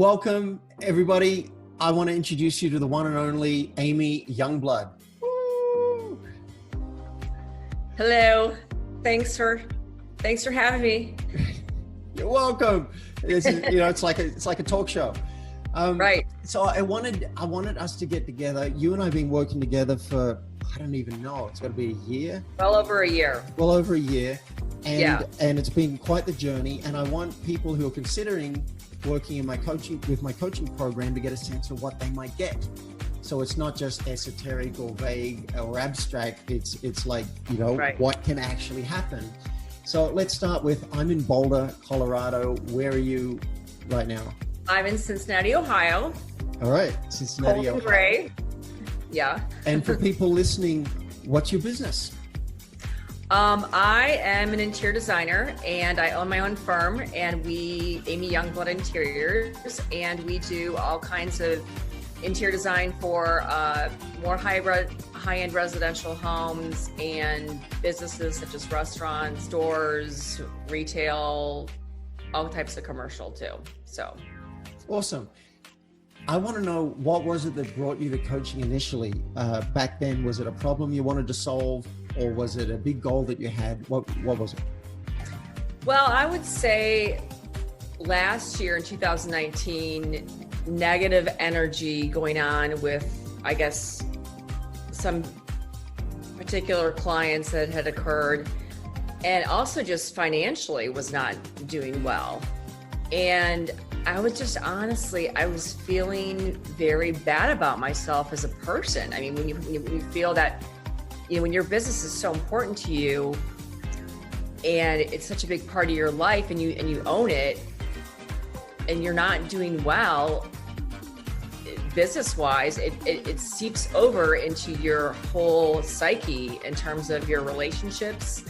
Welcome, everybody. I want to introduce you to the one and only Amy Youngblood. Woo! Hello. Thanks for having me. You're welcome. This is, it's like a talk show. Right. So I wanted us to get together. You and I have been working together for, I don't even know, it's got to be a year. Well over a year. And it's been quite the journey. And I want people who are considering working in my coaching program to get a sense of what they might get. So it's not just esoteric or vague or abstract. It's like, right. What can actually happen. So let's start with, I'm in Boulder, Colorado. Where are you right now? I'm in Cincinnati, Ohio. All right. Cincinnati, Cold and Ohio. gray. Yeah. And for people listening, what's your business? I am an interior designer and I own my own firm, and Amy Youngblood Interiors, and we do all kinds of interior design for more high-end residential homes and businesses such as restaurants, stores, retail, all types of commercial too. So awesome. I want to know, what was it that brought you to coaching initially? Back then, was it a problem you wanted to solve, or was it a big goal that you had? What was it? Well, I would say last year in 2019, negative energy going on with, I guess, some particular clients that had occurred, and also just financially was not doing well. And I was just I was feeling very bad about myself as a person. I mean, when you feel that, when your business is so important to you and it's such a big part of your life, and you own it, and you're not doing well business-wise, it seeps over into your whole psyche in terms of your relationships,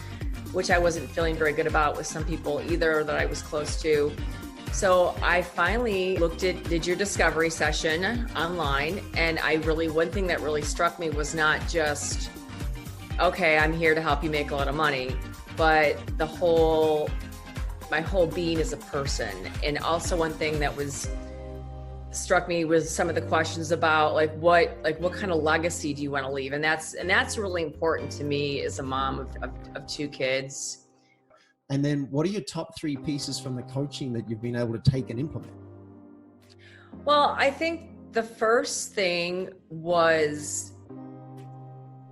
which I wasn't feeling very good about with some people either that I was close to. So I finally did your discovery session online, and one thing that really struck me was not just, okay, I'm here to help you make a lot of money, but my whole being as a person. And also one thing that struck me was some of the questions about what kind of legacy do you want to leave? And that's really important to me as a mom of two kids. And then what are your top 3 pieces from the coaching that you've been able to take and implement? Well, I think the first thing was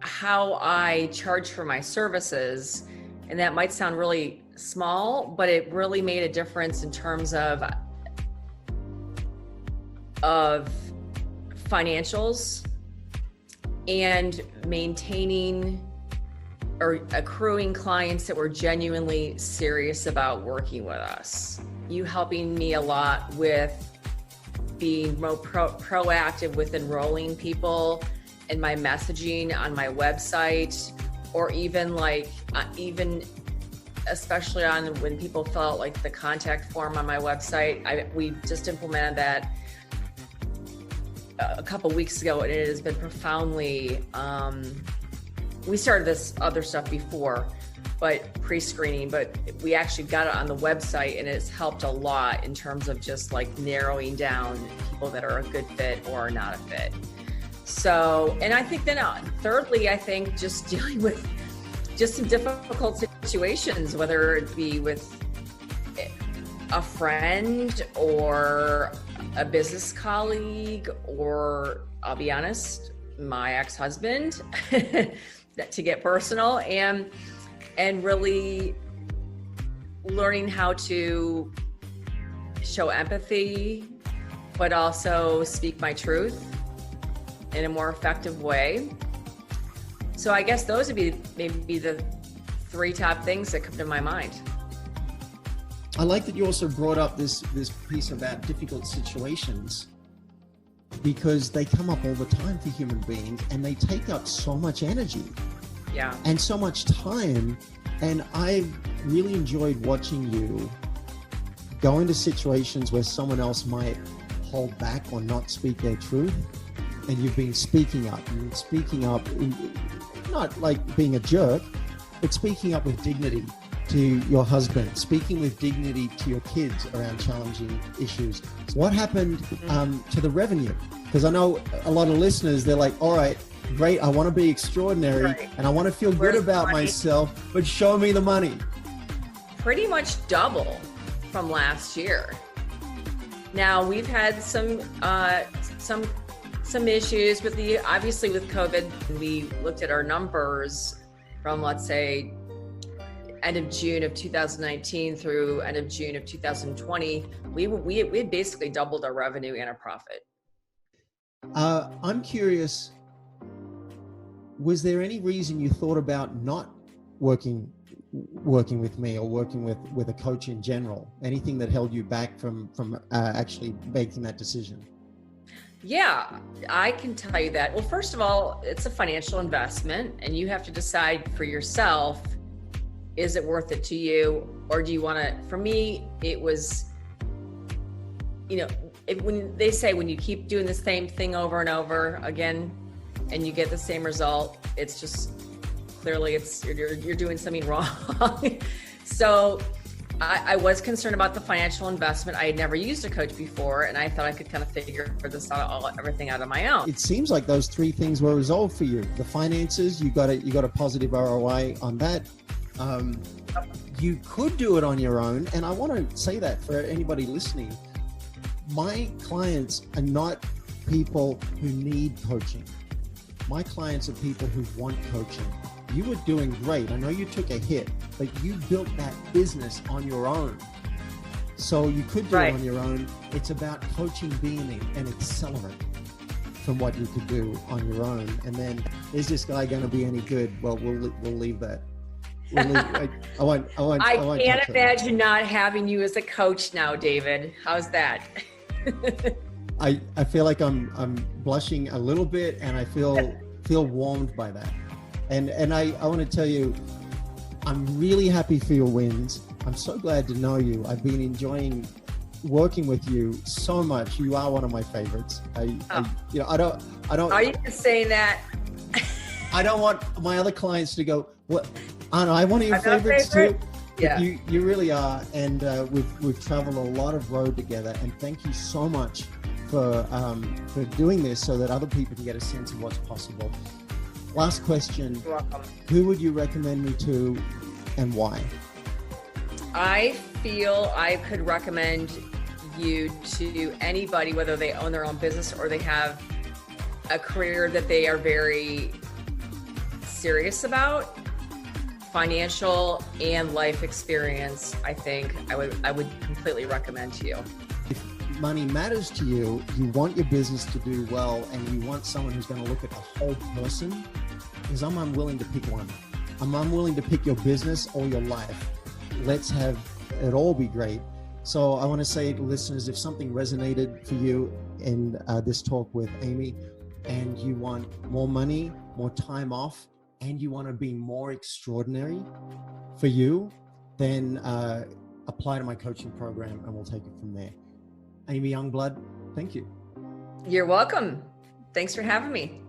how I charge for my services. And that might sound really small, but it really made a difference in terms of financials and maintaining or accruing clients that were genuinely serious about working with us. You helping me a lot with being more proactive with enrolling people in my messaging on my website, or even especially on when people fill out the contact form on my website. We just implemented that a couple weeks ago, and it has been profoundly, we started this other stuff before, but pre-screening, but we actually got it on the website, and it's helped a lot in terms of just narrowing down people that are a good fit or are not a fit. So, and I think then thirdly, I think just dealing with just some difficult situations, whether it be with a friend or a business colleague, or I'll be honest, my ex-husband, to get personal, and really learning how to show empathy, but also speak my truth in a more effective way. So I guess those would be maybe the 3 top things that come to my mind. I like that you also brought up this piece about difficult situations, because they come up all the time for human beings, and they take up so much energy and so much time. And I've really enjoyed watching you go into situations where someone else might hold back or not speak their truth, and you've been speaking up. You've been speaking up, not like being a jerk, but speaking up with dignity to your husband, speaking with dignity to your kids around challenging issues. What happened to the revenue? Because I know a lot of listeners, they're like, all right, great, I want to be extraordinary and I want to feel good about myself, but show me the money. Pretty much double from last year. Now we've had some issues with obviously with COVID. We looked at our numbers from, let's say, end of June of 2019 through end of June of 2020. We had basically doubled our revenue and our profit. I'm curious, was there any reason you thought about not working with me or working with a coach in general? Anything that held you back from actually making that decision? Yeah, I can tell you that. Well, first of all, it's a financial investment and you have to decide for yourself, is it worth it to you? Or do you want to, for me, it was, when they say, when you keep doing the same thing over and over again, and you get the same result, it's just clearly you're doing something wrong. So I was concerned about the financial investment. I had never used a coach before, and I thought I could kind of figure this out, everything out on my own. It seems like those three things were resolved for you. The finances, you got a positive ROI on that. You could do it on your own, and I want to say that for anybody listening. My clients are not people who need coaching. My clients are people who want coaching. You were doing great. I know you took a hit, but you built that business on your own. So you could do it on your own. It's about coaching being an accelerant from what you could do on your own. And then, is this guy going to be any good? Well, we'll leave that. I can't imagine not having you as a coach now, David. How's that? I feel like I'm blushing a little bit, and I feel warmed by that. And I want to tell you, I'm really happy for your wins. I'm so glad to know you. I've been enjoying working with you so much. You are one of my favorites. I don't. Are you just saying that? I don't want my other clients to go, what? Anna, I'm one of your favorites too. Yeah, you really are. And we've traveled a lot of road together. And thank you so much for doing this so that other people can get a sense of what's possible. Last question. You're welcome. Who would you recommend me to and why? I feel I could recommend you to anybody, whether they own their own business or they have a career that they are very serious about. Financial and life experience, I think I would completely recommend to you. If money matters to you, you want your business to do well, and you want someone who's going to look at the whole person, because I'm unwilling to pick one. I'm unwilling to pick your business or your life. Let's have it all be great. So I want to say to listeners, if something resonated for you in this talk with Amy, and you want more money, more time off, and you want to be more extraordinary for you, then apply to my coaching program and we'll take it from there. Amy Youngblood, thank you. You're welcome. Thanks for having me.